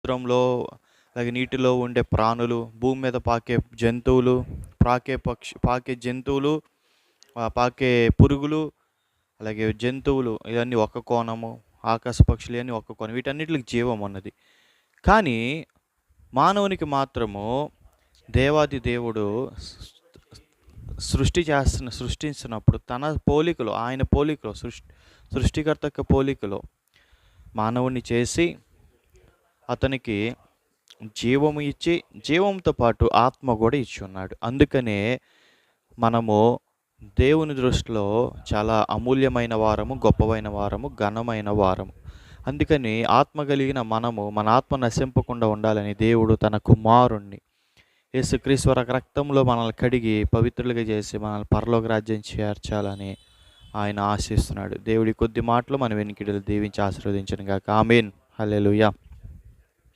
సముద్రంలో అలాగే నీటిలో ఉండే ప్రాణులు, భూమి మీద పాకే జంతువులు, పాకే జంతువులు, పాకే పురుగులు, అలాగే జంతువులు ఇవన్నీ ఒక కోణము, ఆకాశ పక్షులు ఇవన్నీ ఒక కోణం, వీటన్నిటికి జీవం ఉన్నది. కానీ మానవునికి మాత్రము దేవాది దేవుడు సృష్టించినప్పుడు తన పోలికలో, ఆయన పోలికలో, సృష్టికర్త యొక్క పోలికలో మానవుని చేసి అతనికి జీవము ఇచ్చి, జీవంతో పాటు ఆత్మ కూడా ఇచ్చి ఉన్నాడు. అందుకనే మనము దేవుని దృష్టిలో చాలా అమూల్యమైన వారము, గొప్పమైన వారము, ఘనమైన వారము. అందుకని ఆత్మ కలిగిన మనము మన ఆత్మ నశింపకుండా ఉండాలని దేవుడు తన కుమారుణ్ణి యేసుక్రీస్తు రక్తంలో మనల్ని కడిగి పవిత్రులుగా చేసి మనల్ని పరలోక రాజ్యం చేర్చాలని ఆయన ఆశిస్తున్నాడు. దేవుడి కొద్ది మాటలు మన వెనుకిడులు దీవించి ఆశీర్వదించను గాక. ఆమేన్. హల్లెలూయా.